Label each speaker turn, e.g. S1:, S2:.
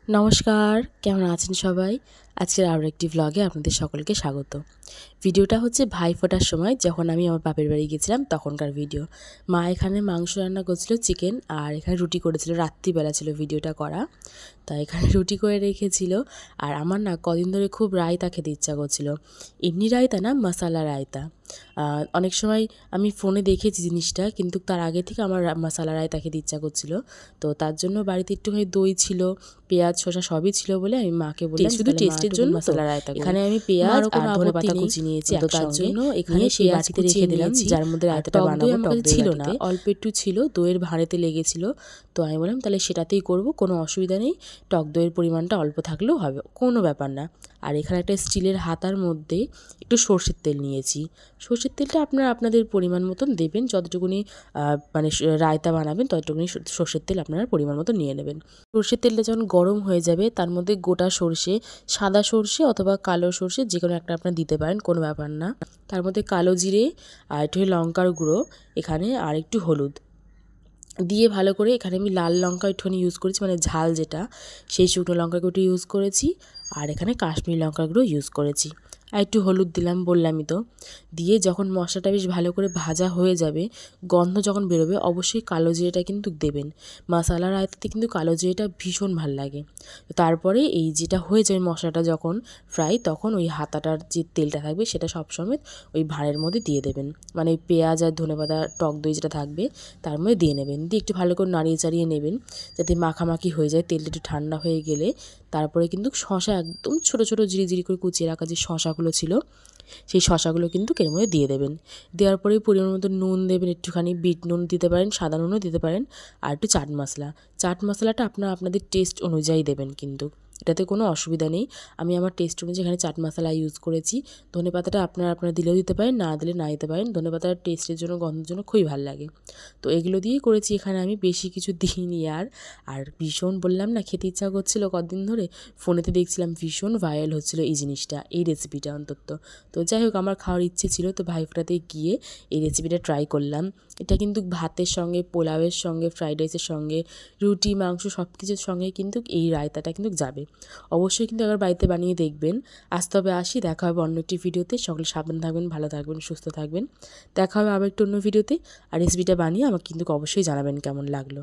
S1: নমস্কার, কেমন আছেন সবাই? আজকের আরও একটি ভ্লগে আপনাদের সকলকে স্বাগত। ভিডিওটা হচ্ছে ভাইফোঁটার সময় যখন আমি আমার বাপের বাড়ি গেছিলাম তখনকার ভিডিও। মা এখানে মাংস রান্না করছিল, চিকেন, আর এখানে রুটি করেছিল। রাত্রিবেলা ছিল ভিডিওটা করা, তাই এখানে রুটি করে রেখেছিল। আর আমার না কদিন ধরে খুব রায়তা খেতে ইচ্ছা করছিল। এমনি রায়তা না, মশালা রায়তা। অনেক সময় আমি ফোনে দেখেছি জিনিসটা, কিন্তু তার আগে থেকে আমার মশালা রায়তা খেতে ইচ্ছা করছিল। তো তার জন্য বাড়িতে একটুখানি দই ছিল, পেঁয়াজ শসা সবই ছিল বলে আমি মাকে বললাম শুধু টেস্টের জন্য মশলা রায়তা। এখানে আমি পেঁয়াজ আর ধনেপাতা কুচি নিয়েছি, তো তার জন্য এখানে সেই বাটিতে রেখে দিলাম, যার মধ্যে রায়তাটা বানাবো। টক দই ছিল না, অল্প একটু ছিল, দইয়ের ভাঁড়েতে লেগেছিল। তো আমি বললাম তাহলে সেটাতেই করব, কোনো অসুবিধা নেই, টক দইয়ের পরিমাণটা অল্প থাকলেও হবে, কোনো ব্যাপার না। আর এখানে একটা স্টিলের হাতার মধ্যে একটু সর্ষের তেল নিয়েছি। সর্ষের তেলটা আপনারা আপনাদের পরিমাণ মতন দেবেন, যতটুকুনি মানে রায়তা বানাবেন ততটুকুনি সর্ষের তেল আপনারা পরিমাণ মতো নিয়ে নেবেন। সর্ষের তেলটা যখন গরম হয়ে যাবে তার মধ্যে গোটা সর্ষে, সাদা সর্ষে অথবা কালো সর্ষে যে কোনো একটা আপনারা দিতে পারেন, কোনো ব্যাপার না। তার মধ্যে কালো জিরে আর একটু লঙ্কার গুঁড়ো এখানে, আর একটু হলুদ দিয়ে ভালো করে, এখানে আমি লাল লঙ্কা একটুখানি ইউজ করেছি, মানে ঝাল যেটা, সেই শুকনো লঙ্কা গুঁড়ো ইউজ করেছি। আর এখানে কাশ্মীরি লঙ্কা গুঁড়ো ইউজ করেছি, আর একটু হলুদ দিলাম, বললামই তো। দিয়ে যখন মশলাটা বেশ ভালো করে ভাজা হয়ে যাবে, গন্ধ যখন বেরোবে, অবশ্যই কালো জিরেটা কিন্তু দেবেন। মশালা রায়তাতে কিন্তু কালো জিরেটা ভীষণ ভাল লাগে। তারপরে এই যেটা হয়ে যাবে মশলাটা যখন ফ্রাই, তখন ওই হাতাটার যে তেলটা থাকবে সেটা সবসময় ওই ভাঁড়ের মধ্যে দিয়ে দেবেন, মানে পেঁয়াজ আর ধনেপাতা টক দই যেটা থাকবে তার মধ্যে দিয়ে নেবেন। দিয়ে একটু ভালো করে নাড়িয়ে চাড়িয়ে নেবেন যাতে মাখামাখি হয়ে যায়। তেলটা একটু ঠান্ডা হয়ে গেলে তারপরে কিন্তু শসা, একদম ছোটো ছোটো জিরি করে কুচিয়ে রাখা যে শসাগুলো ছিল, সেই শসাগুলো কিন্তু এর মধ্যে দিয়ে দেবেন। দেওয়ার পরে পরিমাণ মতো নুন দেবেন, একটুখানি বিট নুন দিতে পারেন, সাদা নুনও দিতে পারেন, আর একটু চাট মশলা। চাট মশলাটা আপনাদের টেস্ট অনুযায়ী দেবেন, কিন্তু এটাতে কোনো অসুবিধা নেই। আমি আমার টেস্ট অনুযায়ী এখানে চাট মশলা ইউজ করেছি। ধনেপাতাটা আপনারা দিলেও দিতে পারেন, না দিলে না দিতে পারেন। ধনেপাতার টেস্টের জন্য, গন্ধের জন্য খুবই ভালো লাগে। তো এগুলো দিয়েই করেছি এখানে, আমি বেশি কিছু দিইনি। আর ভীষণ বললাম না খেতে ইচ্ছা করছিল কদিন ধরে, ফোনেতে দেখছিলাম ভীষণ ভাইরাল হচ্ছিলো এই জিনিসটা, এই রেসিপিটা অন্তত। তো যাই হোক, আমার খাওয়ার ইচ্ছে ছিল, তো ভাইফোঁটাতে গিয়ে এই রেসিপিটা ট্রাই করলাম। এটা কিন্তু ভাতের সঙ্গে, পোলাওয়ের সঙ্গে, ফ্রাইড রাইসের সঙ্গে, রুটি মাংস সব কিছুর সঙ্গে কিন্তু এই রায়তাটা কিন্তু যাবে। অবশ্যই কিন্তু একবার বাড়িতে বানিয়ে দেখবেন। আজ তবে আসি, দেখা হবে অন্য একটি ভিডিওতে। সকলে সাবধান থাকবেন, ভালো থাকবেন, সুস্থ থাকবেন। দেখা হবে আবার একটু অন্য ভিডিওতে। আর রেসিপিটা বানিয়ে আমাকে কিন্তু অবশ্যই জানাবেন কেমন লাগলো।